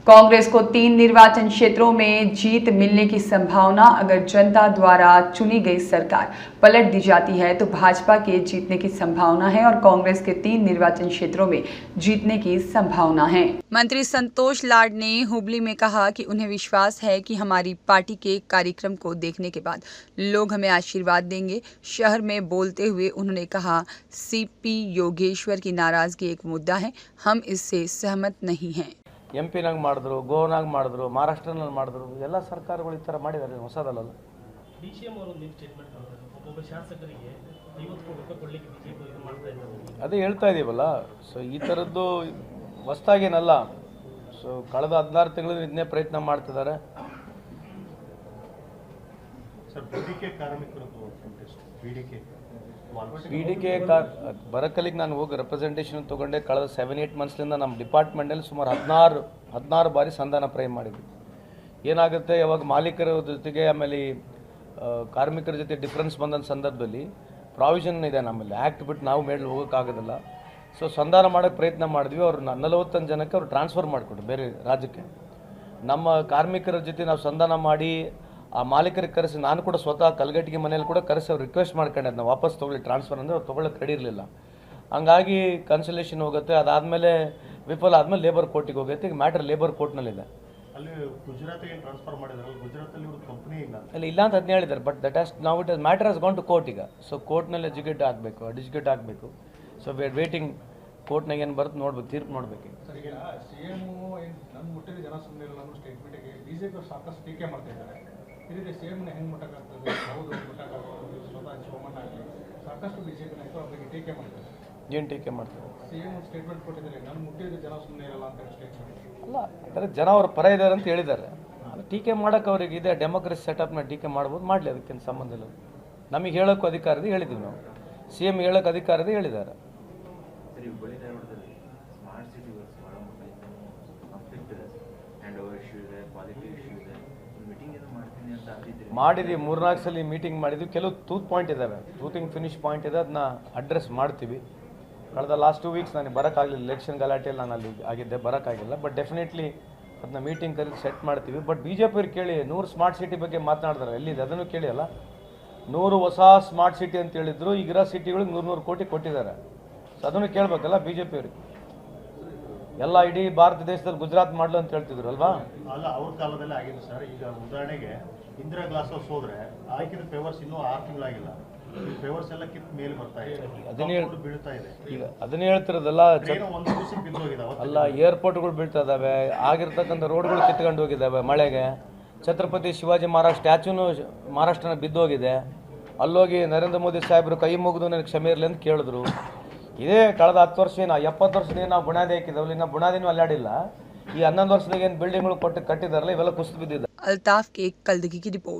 कांग्रेस को 3 निर्वाचन क्षेत्रों में जीत मिलने की संभावना। अगर जनता द्वारा चुनी गई सरकार पलट दी जाती है तो भाजपा के जीतने की संभावना है और कांग्रेस के 3 निर्वाचन क्षेत्रों में जीतने की संभावना है। मंत्री संतोष लाड ने हुबली में कहा कि उन्हें विश्वास है कि हमारी पार्टी के कार्यक्रम को देखने के बाद लोग हमें आशीर्वाद देंगे। शहर में बोलते हुए उन्होंने कहा, सीपी योगेश्वर की नाराजगी एक मुद्दा है, हम इससे सहमत नहीं हैं। ಎಂಪಿನಾಗ ಮಾಡಿದ್ರು, ಗೋನಾಗ ಮಾಡಿದ್ರು, ಮಹಾರಾಷ್ಟ್ರನಲ್ಲಿ ಮಾಡಿದ್ರು, ಎಲ್ಲ ಸರ್ಕಾರಗಳು ಈ ಥರ ಮಾಡಿದ್ದಾರೆ, ಹೊಸದಲ್ಲ. ಡಿಸಿಎಂ ಅವರು ಒಂದು ಸ್ಟೇಟ್ಮೆಂಟ್ ಕೊಡ್ತಾರೆ, ಒಬ್ಬೊಬ್ಬ ಶಾಸಕರಿಗೆ 50 ಕೋಟಿ ರೂಪಾಯಿ ಕೊಡಲಿಕ್ಕೆ ಬಿಜೆಪಿ ಇದು ಮಾಡ್ತಾ ಇದ್ದಾರೆ. ಅದೇ ಹೇಳ್ತಾ ಇದ್ದೀವಲ್ಲ. ಸೊ ಈ ಥರದ್ದು ಹೊಸದಾಗೇನಲ್ಲ. ಸೊ ಕಳೆದ 16 ತಿಂಗಳು ಇದನ್ನೇ ಪ್ರಯತ್ನ ಮಾಡ್ತಿದ್ದಾರೆ. ಸರ್, ಬಿಡಿಕೆ ಕಾರ್ಮಿಕರು ಬಿಡಿಕೆ ಬರಕಲಿಗೆ ನಾನು ಹೋಗಿ ರೆಪ್ರೆಸೆಂಟೇಷನ್ ತೊಗೊಂಡೆ. ಕಳೆದ 7-8 ಮಂತ್ಸ್ಲಿಂದ ನಮ್ಮ ಡಿಪಾರ್ಟ್ಮೆಂಟಲ್ಲಿ ಸುಮಾರು 16 ಬಾರಿ ಸಂಧಾನ ಪ್ರಯತ್ನ ಮಾಡಿದ್ವಿ. ಏನಾಗುತ್ತೆ, ಯಾವಾಗ ಮಾಲೀಕರ ಜೊತೆಗೆ ಆಮೇಲೆ ಕಾರ್ಮಿಕರ ಜೊತೆ ಡಿಫ್ರೆನ್ಸ್ ಬಂದ ಸಂದರ್ಭದಲ್ಲಿ ಪ್ರಾವಿಷನ್ ಇದೆ ನಮ್ಮಲ್ಲಿ, ಆ್ಯಕ್ಟ್ ಬಿಟ್ಟು ನಾವು ಮೇಲೆ ಹೋಗೋಕ್ಕಾಗೋದಿಲ್ಲ. ಸೊ ಸಂಧಾನ ಮಾಡೋಕ್ಕೆ ಪ್ರಯತ್ನ ಮಾಡಿದ್ವಿ. ಅವ್ರು 40 ಜನಕ್ಕೆ ಅವ್ರು ಟ್ರಾನ್ಸ್ಫರ್ ಮಾಡಿಕೊಟ್ರು ಬೇರೆ ರಾಜ್ಯಕ್ಕೆ. ನಮ್ಮ ಕಾರ್ಮಿಕರ ಜೊತೆ ನಾವು ಸಂಧಾನ ಮಾಡಿ ಆ ಮಾಲೀಕರಿಗೆ ಕರೆಸಿ, ನಾನು ಕೂಡ ಸ್ವತಃ ಕಲ್ಗಟ್ಟಿಗೆ ಮನೆಯಲ್ಲಿ ಕೂಡ ಕರೆಸಿ ಅವ್ರು ರಿಕ್ವೆಸ್ಟ್ ಮಾಡ್ಕೊಂಡೆ, ನಾವು ವಾಪಸ್ ತೊಗೊಳ್ಳಿ ಟ್ರಾನ್ಸ್ಫರ್ ಅಂದರೆ ಅವ್ರು ತೊಗೊಳಕ್ಕೆ ರೆಡಿ ಇರಲಿಲ್ಲ. ಹಂಗಾಗಿ ಕನ್ಸಲೇಷನ್ ಹೋಗುತ್ತೆ. ಅದಾದಮೇಲೆ ವಿಫಲ ಆದಮೇಲೆ ಲೇಬರ್ ಕೋರ್ಟಿಗೆ ಹೋಗುತ್ತೆ. ಈಗ ಮ್ಯಾಟ್ರ್ ಲೇಬರ್ ಕೋರ್ಟ್ನಲ್ಲಿದೆ. ಅಲ್ಲಿ ಗುಜರಾತಿಗೆ ಟ್ರಾನ್ಸ್ಫರ್ ಮಾಡಿದ್ರಲ್ಲ, ಗುಜರಾತಲ್ಲಿ ಇವ್ರ ಕಂಪ್ನಿ ಇಲ್ಲ ಇಲ್ಲ ಅಂತ ಅದನ್ನ ಹೇಳಿದ್ದಾರೆ. ಬಟ್ ದಟ್ ಹ್ಯಾಸ್ ನಾವು it matter has gone to court ಈಗ. ಸೊ ಕೋರ್ಟ್ನಲ್ಲಿ ಎಜುಕೇಟ್ ಆಗಬೇಕು. So we are waiting. ಕೋರ್ಟ್ನಾಗ ಏನು ಬರುತ್ತೆ ನೋಡ್ಬೇಕು, ತೀರ್ಪು ನೋಡ್ಬೇಕು. ಸರ್, ಈಗ ಸಿಎಂ ನನ್ನ ಮುಟ್ಟಿದ ಜನ ಸುಮ್ಮನೆ ಇಲ್ಲ ಅನ್ನೋ ಸ್ಟೇಟ್ಮೆಂಟ್ಗೆ ಬಿಜೆಪಿ ಸಾಕಷ್ಟು ಟೀಕೆ ಮಾಡ್ತಾ ಇದ್ದಾರೆ. ಇದಕ್ಕೆ ಸಿಎಂನ ಹೆಂಗೆ ಮುಟ್ಟಕ್ಕಾಗ್ತದೆ? ಹೌದು ಮುಟ್ಟಕ್ಕಾಗ್ತದೆ. ಸ್ವತಃ ಶಿವಮಣ್ಣ ಆಗಲಿ ಸಾಕಷ್ಟು ಬಿಜೆಪಿ ನಾಯಕರು ಅವ್ರಿಗೆ ಟೀಕೆ ಮಾಡ್ತಾರೆ. ಏನು ಟೀಕೆ ಮಾಡ್ತಾರೆ? ಸಿಎಂ ಸ್ಟೇಟ್ಮೆಂಟ್ ಕೊಟ್ಟಿದ್ದಾರೆ, ನನ್ನ ಮುಟ್ಟಿದ ಜನ ಸುಮ್ಮನೆ ಇರಲ್ಲ ಅಂತ ಸ್ಟೇಟ್ಮೆಂಟ್. ಅಲ್ಲ, ಅಂದರೆ ಜನ ಅವ್ರ ಪರ ಇದ್ದಾರೆ ಅಂತ ಹೇಳಿದ್ದಾರೆ. ಟೀಕೆ ಮಾಡೋಕ್ಕೆ ಅವ್ರಿಗೆ ಇದೆ, ಡೆಮೋಕ್ರಸಿ ಸೆಟಪ್ನ ಟೀಕೆ ಮಾಡ್ಬೋದು, ಮಾಡಲಿ, ಅದಕ್ಕೇನು ಸಂಬಂಧ ಇಲ್ಲ. ನಮಗೆ ಹೇಳೋಕ್ಕೂ ಅಧಿಕಾರ ಇದೆ, ಹೇಳಿದ್ದೀವಿ ನಾವು. ಸಿಎಂ ಹೇಳೋಕ್ಕೆ ಅಧಿಕಾರ ಇದೆ, ಹೇಳಿದ್ದಾರೆ. ಮಾಡಿದ್ವಿ, 3-4 ಸಲ ಮೀಟಿಂಗ್ ಮಾಡಿದ್ವಿ. ಕೆಲವು ಪಾಯಿಂಟ್ ಇದ್ದಾವೆ, ಫಿನಿಶ್ ಪಾಯಿಂಟ್ ಇದೆ, ಅದನ್ನ ಅಡ್ರೆಸ್ ಮಾಡ್ತೀವಿ. ಕಳೆದ ಲಾಸ್ಟ್ 2 ವೀಕ್ಸ್ ನನಗೆ ಬರೋಕ್ಕಾಗಲಿಲ್ಲ, ಎಲೆಕ್ಷನ್ ಗಲಾಟೆಯಲ್ಲಿ ನಾನು ಅಲ್ಲಿ ಆಗಿದ್ದೆ, ಬರೋಕ್ಕಾಗಿಲ್ಲ. ಬಟ್ ಡೆಫಿನೆಟ್ಲಿ ಅದನ್ನ ಮೀಟಿಂಗ್ ಕರೆದು ಸೆಟ್ ಮಾಡ್ತೀವಿ. ಬಟ್ BJP ಕೇಳಿ 100 ಸ್ಮಾರ್ಟ್ ಸಿಟಿ ಬಗ್ಗೆ ಮಾತನಾಡಿದ್ರೆ ಎಲ್ಲಿದೆ ಅದನ್ನು ಕೇಳಿ ಅಲ್ಲ. 100 ಹೊಸ ಸ್ಮಾರ್ಟ್ ಸಿಟಿ ಅಂತ ಹೇಳಿದ್ರು, ಈಗಿರೋ ಸಿಟಿಗಳಿಗೆ 100 ಕೋಟಿ ಕೊಟ್ಟಿದ್ದಾರೆ. ಸೊ ಅದನ್ನು ಕೇಳಬೇಕಲ್ಲ BJP ಅವ್ರಿಗೆ. ಎಲ್ಲ ಇಡೀ ಭಾರತ ದೇಶದಲ್ಲಿ ಗುಜರಾತ್ ಮಾಡಲು ಅಂತ ಹೇಳ್ತಿದ್ರು ಅಲ್ವಾ? ಅಲ್ಲ, ಅವ್ರ ಕಾಲದಲ್ಲಿ ಆಗಿದೆ ಸರ್. ಈಗ ಉದಾಹರಣೆಗೆ ಇಂದಿರಾ ಗ್ಲಾಸ್ ಹೌಸ್ ಹೋದ್ರೆ ಆಯ್ಕಿದ ಫೇವರ್ಸ್ ಇನ್ನೂ 6 ತಿಂಗಳಾಗಿಲ್ಲ. ಫೇವರ್ಸ್ ಎಲ್ಲ ಕಿತ್ ಮೇಲೆ ಬರ್ತಾ ಇದೆ, ಬೀಳ್ತಾ ಇದೆ. ಈಗ ಅದನ್ನೇ ಹೇಳ್ತಿರೋದಲ್ಲ. ಒಂದು ದಿವಸಕ್ಕೆ ಬಿದ್ದೋಗಿದಾವೆ ಅಲ್ಲ, ಏರ್ಪೋರ್ಟ್ಗಳು ಬೀಳ್ತಾ ಇದ್ದಾವೆ, ಆಗಿರ್ತಕ್ಕಂಥ ರೋಡ್ಗಳು ಕಿತ್ಕೊಂಡು ಹೋಗಿದ್ದಾವೆ ಮಳೆಗೆ. ಛತ್ರಪತಿ ಶಿವಾಜಿ ಮಹಾರಾಜ್ ಸ್ಟ್ಯಾಚ್ಯೂನು ಮಹಾರಾಷ್ಟ್ರನ ಬಿದ್ದೋಗಿದೆ. ಅಲ್ಲೋಗಿ ನರೇಂದ್ರ ಮೋದಿ ಸಾಹೇಬರು ಕೈ ಮುಗಿದು ನನಗೆ ಕ್ಷಮೆ ಇರಲಿ ಅಂತ ಕೇಳಿದ್ರು. ಇದೇ ಕಳೆದ 10 ವರ್ಷ, 70 ವರ್ಷದಿಂದ ನಾವು ಬುನಾದಿ ಹಾಕಿದ್ದಾವಲ್ಲ, ಇನ್ನು ಬುನಾದಿನೂ ಅಲ್ಲಾಡಿಲ್ಲ. ಈ 11 ವರ್ಷದಾಗ ಏನು ಬಿಲ್ಡಿಂಗ್ಗಳು ಕಟ್ಟಿದಾರಲ್ಲ, ಇವೆಲ್ಲ ಕುಸಿದು ಬಿದ್ದಿದೆ. अल्ताफ के कल्दगी की रिपोर्ट।